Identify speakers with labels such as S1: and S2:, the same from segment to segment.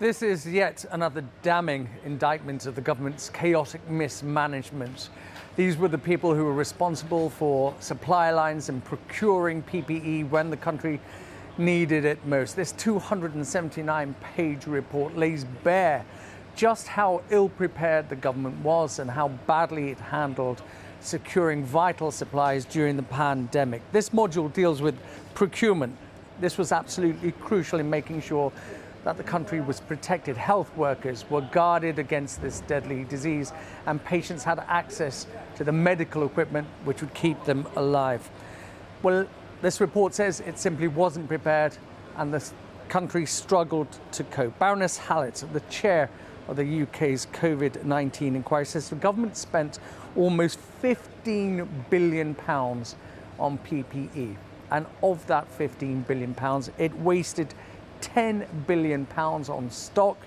S1: This is yet another damning indictment of the government's chaotic mismanagement. These were the people who were responsible for supply lines and procuring PPE when the country needed it most. This 279-page report lays bare just how ill-prepared the government was and how badly it handled securing vital supplies during the pandemic. This module deals with procurement. This was absolutely crucial in making sure that the country was protected. Health workers were guarded against this deadly disease, and patients had access to the medical equipment which would keep them alive. Well, this report says it simply wasn't prepared and the country struggled to cope. Baroness Hallett, the chair of the UK's COVID-19 inquiry, says the government spent almost £15 billion on PPE. And of that £15 billion, it wasted £10 billion on stock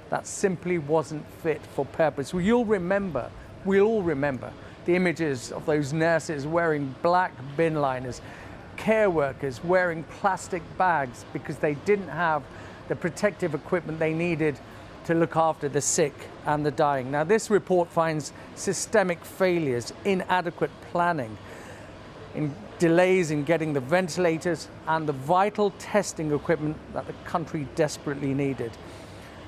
S1: that simply wasn't fit for purpose. We'll all remember the images of those nurses wearing black bin liners, care workers wearing plastic bags because they didn't have the protective equipment they needed to look after the sick and the dying. Now, this report finds systemic failures, inadequate planning, in delays in getting the ventilators and the vital testing equipment that the country desperately needed.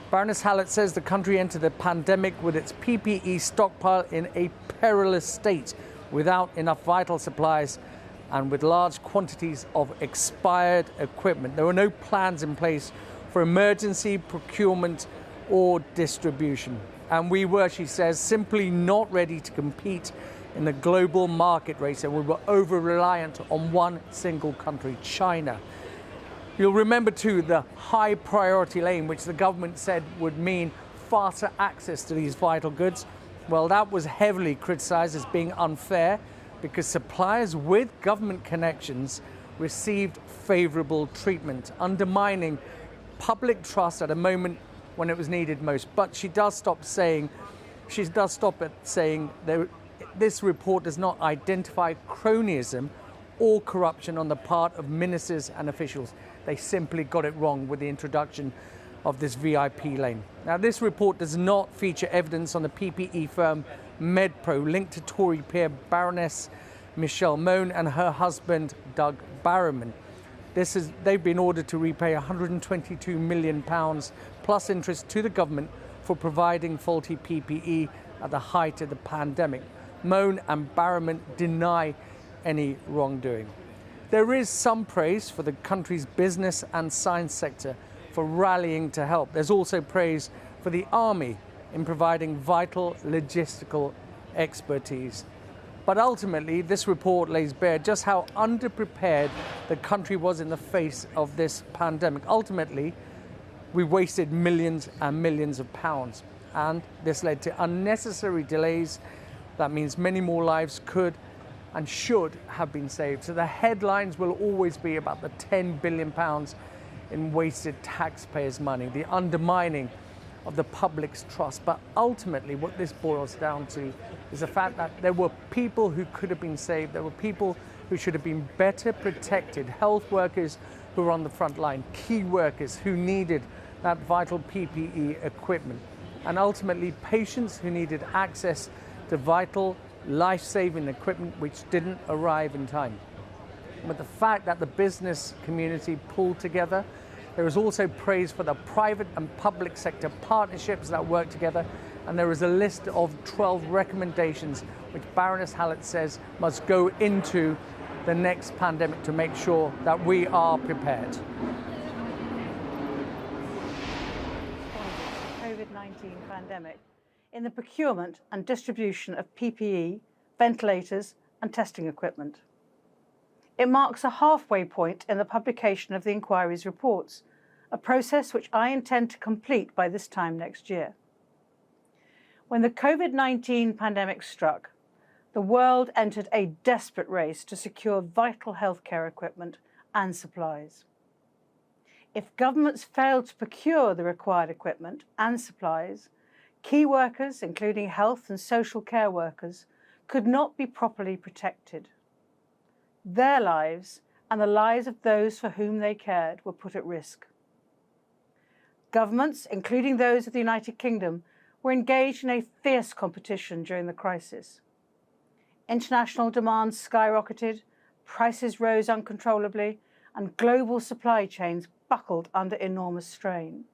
S1: Baroness Hallett says the country entered the pandemic with its PPE stockpile in a perilous state, without enough vital supplies and with large quantities of expired equipment. There were no plans in place for emergency procurement or distribution. And we were, she says, simply not ready to compete in the global market race, and we were over-reliant on one single country, China. You'll remember too the high priority lane, which the government said would mean faster access to these vital goods. Well, that was heavily criticised as being unfair because suppliers with government connections received favourable treatment, undermining public trust at a moment when it was needed most. But she does stop at saying this report does not identify cronyism or corruption on the part of ministers and officials. They simply got it wrong with the introduction of this VIP lane. Now, this report does not feature evidence on the PPE firm MedPro linked to Tory peer Baroness Michelle Mone and her husband Doug Barrowman. They've been ordered to repay £122 million plus interest to the government for providing faulty PPE at the height of the pandemic. Mone and Barrowman deny any wrongdoing. There is some praise for the country's business and science sector for rallying to help. There's also praise for the army in providing vital logistical expertise. But ultimately, this report lays bare just how underprepared the country was in the face of this pandemic. Ultimately, we wasted millions and millions of pounds, and this led to unnecessary delays. That means many more lives could and should have been saved. So the headlines will always be about the £10 billion in wasted taxpayers' money, the undermining of the public's trust. But ultimately, what this boils down to is the fact that there were people who could have been saved. There were people who should have been better protected, health workers who were on the front line, key workers who needed that vital PPE equipment, and ultimately patients who needed access to vital life-saving equipment which didn't arrive in time. But the fact that the business community pulled together, there is also praise for the private and public sector partnerships that work together, and there is a list of 12 recommendations which Baroness Hallett says must go into the next pandemic to make sure that we are prepared.
S2: COVID-19 pandemic in the procurement and distribution of PPE, ventilators and testing equipment. It marks a halfway point in the publication of the inquiry's reports, a process which I intend to complete by this time next year. When the COVID-19 pandemic struck, the world entered a desperate race to secure vital healthcare equipment and supplies. If governments failed to procure the required equipment and supplies, key workers, including health and social care workers, could not be properly protected. Their lives and the lives of those for whom they cared were put at risk. Governments, including those of the United Kingdom, were engaged in a fierce competition during the crisis. International demand skyrocketed, prices rose uncontrollably, and global supply chains buckled under enormous strain.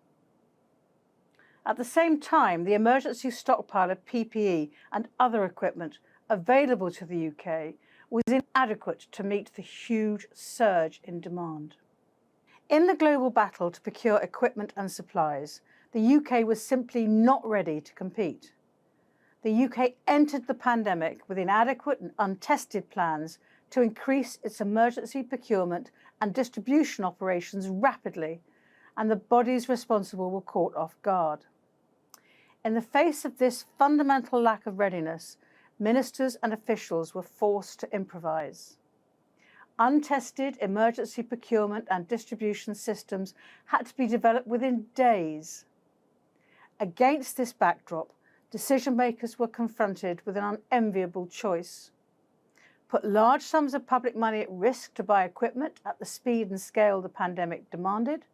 S2: At the same time, the emergency stockpile of PPE and other equipment available to the UK was inadequate to meet the huge surge in demand. In the global battle to procure equipment and supplies, the UK was simply not ready to compete. The UK entered the pandemic with inadequate and untested plans to increase its emergency procurement and distribution operations rapidly, and the bodies responsible were caught off guard. In the face of this fundamental lack of readiness, ministers and officials were forced to improvise. Untested emergency procurement and distribution systems had to be developed within days. Against this backdrop, decision makers were confronted with an unenviable choice: put large sums of public money at risk to buy equipment at the speed and scale the pandemic demanded,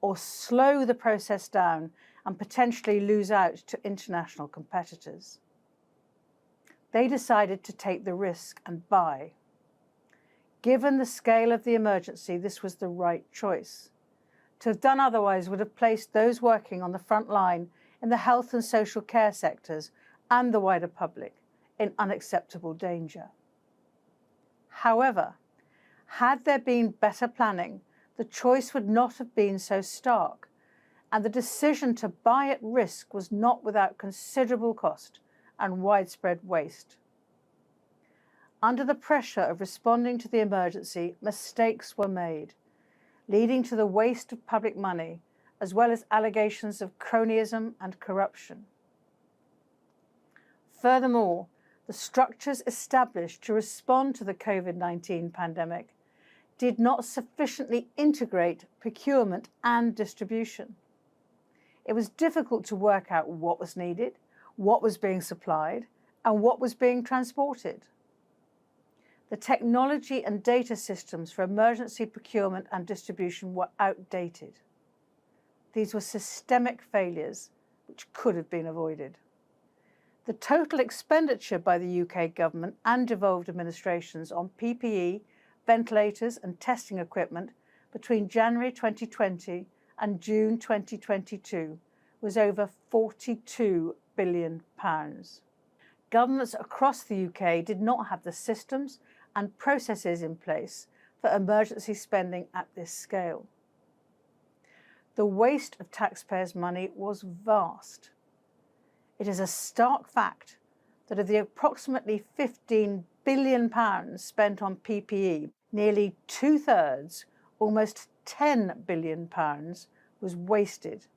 S2: or slow the process down and potentially lose out to international competitors. They decided to take the risk and buy. Given the scale of the emergency, this was the right choice. To have done otherwise would have placed those working on the front line in the health and social care sectors and the wider public in unacceptable danger. However, had there been better planning, the choice would not have been so stark, and the decision to buy at risk was not without considerable cost and widespread waste. Under the pressure of responding to the emergency, mistakes were made, leading to the waste of public money, as well as allegations of cronyism and corruption. Furthermore, the structures established to respond to the COVID-19 pandemic did not sufficiently integrate procurement and distribution. It was difficult to work out what was needed, what was being supplied, and what was being transported. The technology and data systems for emergency procurement and distribution were outdated. These were systemic failures which could have been avoided. The total expenditure by the UK government and devolved administrations on PPE, ventilators and testing equipment between January 2020 and June 2022 was over £42 billion. Governments across the UK did not have the systems and processes in place for emergency spending at this scale. The waste of taxpayers' money was vast. It is a stark fact that of the approximately £15 billion spent on PPE, nearly two-thirds, almost £10 billion, was wasted.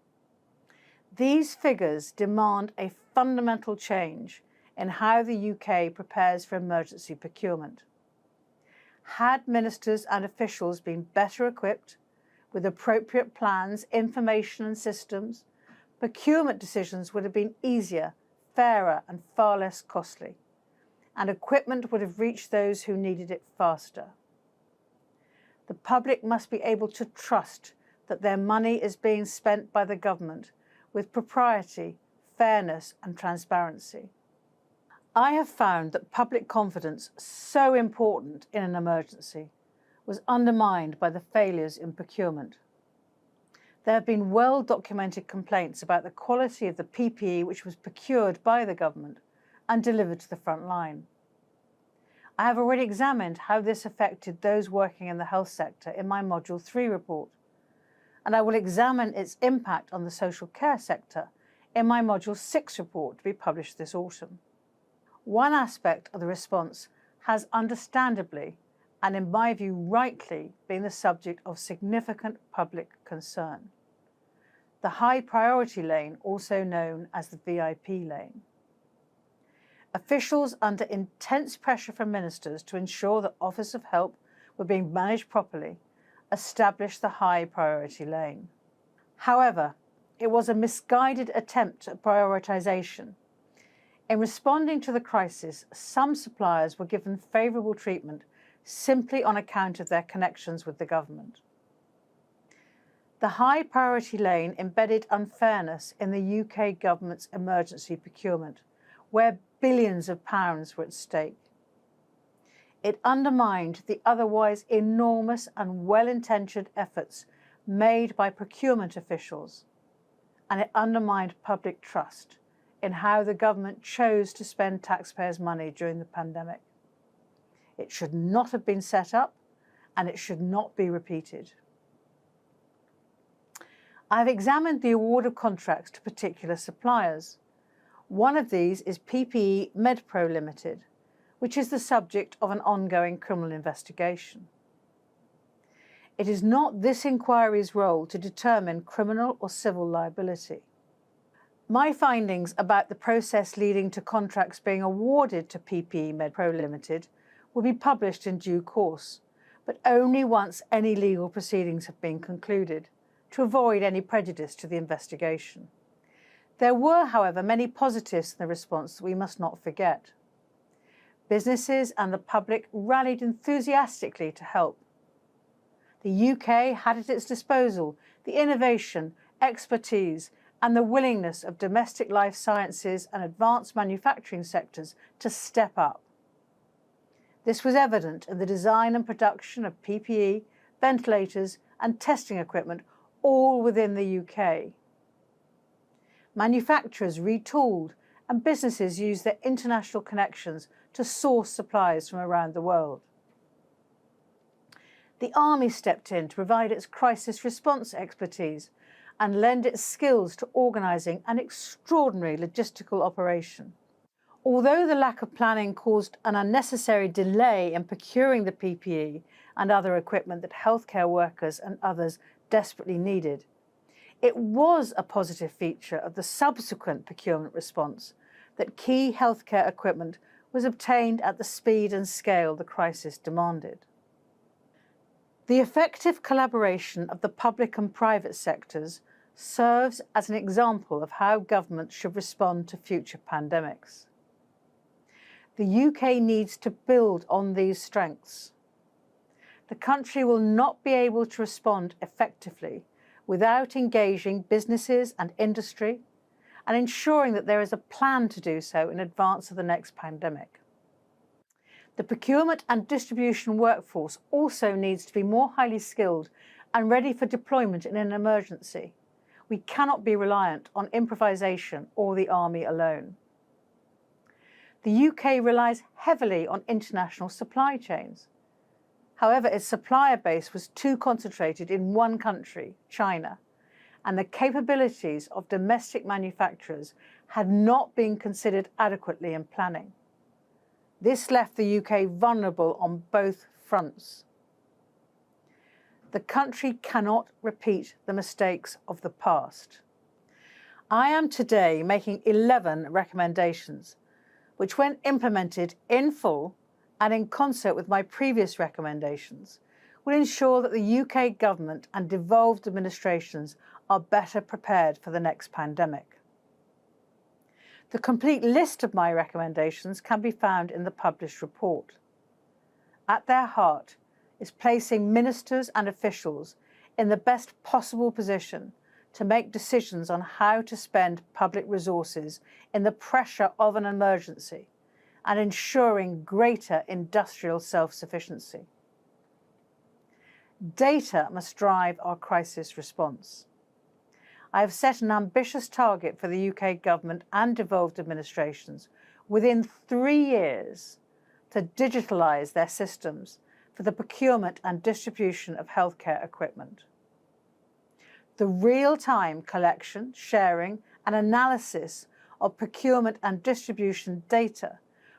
S2: These figures demand a fundamental change in how the UK prepares for emergency procurement. Had ministers and officials been better equipped with appropriate plans, information and systems, procurement decisions would have been easier, fairer and far less costly, and equipment would have reached those who needed it faster. The public must be able to trust that their money is being spent by the government with propriety, fairness and transparency. I have found that public confidence, so important in an emergency, was undermined by the failures in procurement. There have been well-documented complaints about the quality of the PPE which was procured by the government and delivered to the front line. I have already examined how this affected those working in the health sector in my Module 3 report, and I will examine its impact on the social care sector in my Module 6 report to be published this autumn. One aspect of the response has understandably, and in my view rightly, been the subject of significant public concern: the high priority lane, also known as the VIP lane. Officials, under intense pressure from ministers to ensure that offers of help were being managed properly, established the high priority lane. However, it was a misguided attempt at prioritisation. In responding to the crisis, some suppliers were given favourable treatment simply on account of their connections with the government. The high priority lane embedded unfairness in the UK government's emergency procurement, where billions of pounds were at stake. It undermined the otherwise enormous and well-intentioned efforts made by procurement officials, and it undermined public trust in how the government chose to spend taxpayers' money during the pandemic. It should not have been set up, and it should not be repeated. I have examined the award of contracts to particular suppliers. One of these is PPE MedPro Limited, which is the subject of an ongoing criminal investigation. It is not this inquiry's role to determine criminal or civil liability. My findings about the process leading to contracts being awarded to PPE MedPro Limited will be published in due course, but only once any legal proceedings have been concluded, to avoid any prejudice to the investigation. There were, however, many positives in the response that we must not forget. Businesses and the public rallied enthusiastically to help. The UK had at its disposal the innovation, expertise, and the willingness of domestic life sciences and advanced manufacturing sectors to step up. This was evident in the design and production of PPE, ventilators, and testing equipment, all within the UK. Manufacturers retooled and businesses used their international connections to source supplies from around the world. The Army stepped in to provide its crisis response expertise and lend its skills to organising an extraordinary logistical operation. Although the lack of planning caused an unnecessary delay in procuring the PPE and other equipment that healthcare workers and others desperately needed, it was a positive feature of the subsequent procurement response that key healthcare equipment was obtained at the speed and scale the crisis demanded. The effective collaboration of the public and private sectors serves as an example of how governments should respond to future pandemics. The UK needs to build on these strengths. The country will not be able to respond effectively without engaging businesses and industry and ensuring that there is a plan to do so in advance of the next pandemic. The procurement and distribution workforce also needs to be more highly skilled and ready for deployment in an emergency. We cannot be reliant on improvisation or the army alone. The UK relies heavily on international supply chains. However, its supplier base was too concentrated in one country, China, and the capabilities of domestic manufacturers had not been considered adequately in planning. This left the UK vulnerable on both fronts. The country cannot repeat the mistakes of the past. I am today making 11 recommendations, which, when implemented in full and in concert with my previous recommendations, will ensure that the UK government and devolved administrations are better prepared for the next pandemic. The complete list of my recommendations can be found in the published report. At their heart is placing ministers and officials in the best possible position to make decisions on how to spend public resources in the pressure of an emergency and ensuring greater industrial self-sufficiency. Data must drive our crisis response. I have set an ambitious target for the UK government and devolved administrations within 3 years to digitalise their systems for the procurement and distribution of healthcare equipment. The real-time collection, sharing and analysis of procurement and distribution data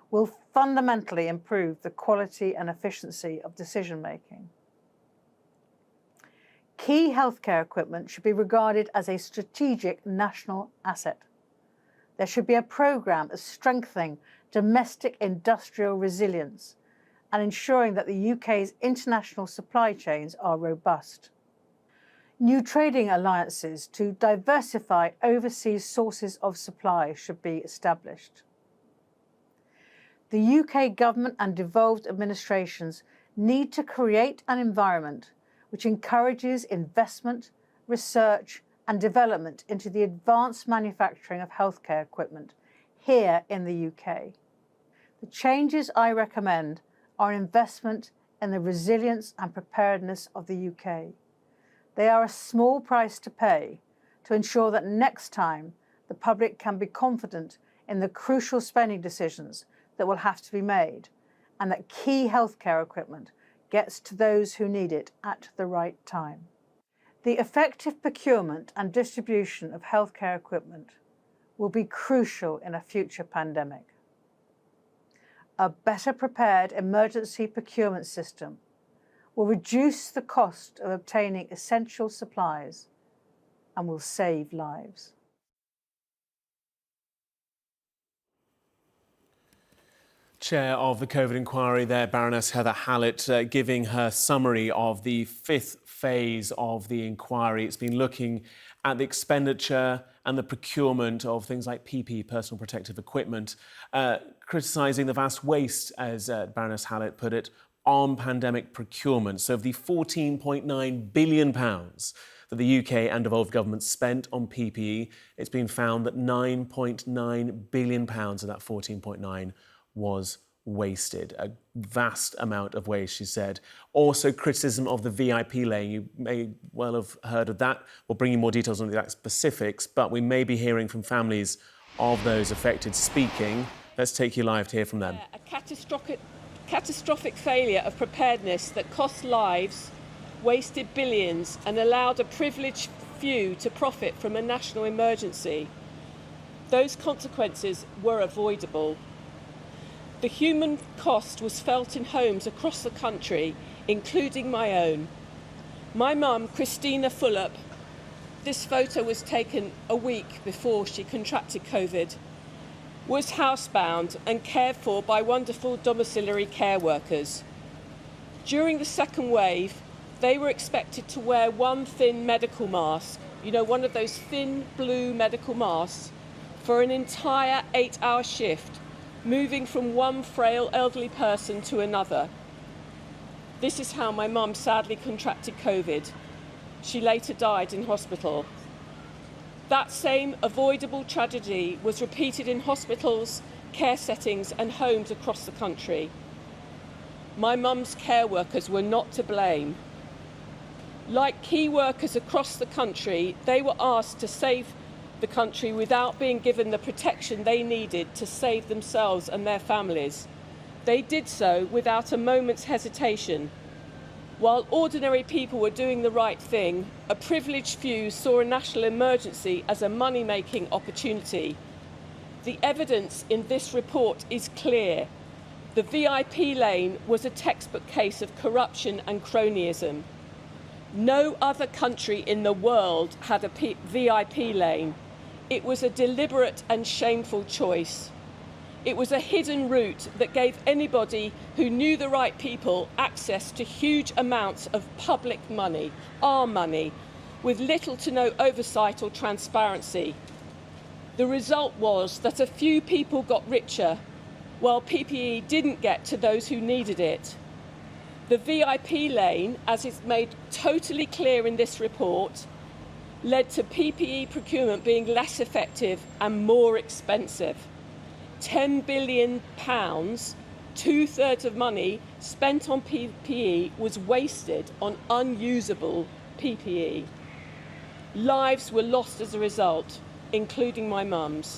S2: will fundamentally improve the quality and efficiency of decision-making. Key healthcare equipment should be regarded as a strategic national asset. There should be a programme of strengthening domestic industrial resilience and ensuring that the UK's international supply chains are robust. New trading alliances to diversify overseas sources of supply should be established. The UK government and devolved administrations need to create an environment which encourages investment, research and development into the advanced manufacturing of healthcare equipment here in the UK. The changes I recommend are an investment in the resilience and preparedness of the UK. They are a small price to pay to ensure that next time the public can be confident in the crucial spending decisions that will have to be made, and that key healthcare equipment gets to those who need it at the right time. The effective procurement and distribution of healthcare equipment will be crucial in a future pandemic. A better prepared emergency procurement system will reduce the cost of obtaining essential supplies and will save lives.
S3: Chair of the COVID inquiry there, Baroness Hallett, giving her summary of the fifth phase of the inquiry. It's been looking at the expenditure and the procurement of things like PPE, personal protective equipment, criticising the vast waste, as Baroness Hallett put it, on pandemic procurement. So of the £14.9 billion that the UK and devolved governments spent on PPE, it's been found that £9.9 billion of that 14.9 was wasted. A vast amount of waste, she said. Also, criticism of the VIP lane. You may well have heard of that. We'll bring you more details on the exact specifics, but we may be hearing from families of those affected speaking. Let's take you live to hear from them.
S4: A catastrophic failure of preparedness that cost lives, wasted billions, and allowed a privileged few to profit from a national emergency. Those consequences were avoidable. The human cost was felt in homes across the country, including my own. My mum, Christina Fulop, this photo was taken a week before she contracted COVID, was housebound and cared for by wonderful domiciliary care workers. During the second wave, they were expected to wear one thin medical mask, one of those thin blue medical masks, for an entire 8-hour shift, moving from one frail elderly person to another. This is how my mum sadly contracted COVID. She later died in hospital. That same avoidable tragedy was repeated in hospitals, care settings and homes across the country. My mum's care workers were not to blame. Like key workers across the country, they were asked to save the country without being given the protection they needed to save themselves and their families. They did so without a moment's hesitation. While ordinary people were doing the right thing, a privileged few saw a national emergency as a money-making opportunity. The evidence in this report is clear. The VIP lane was a textbook case of corruption and cronyism. No other country in the world had a VIP lane. It was a deliberate and shameful choice. It was a hidden route that gave anybody who knew the right people access to huge amounts of public money, our money, with little to no oversight or transparency. The result was that a few people got richer, while PPE didn't get to those who needed it. The VIP lane, as is made totally clear in this report, led to PPE procurement being less effective and more expensive. £10 billion, 2/3 of money spent on PPE was wasted on unusable PPE. Lives were lost as a result, including my mum's.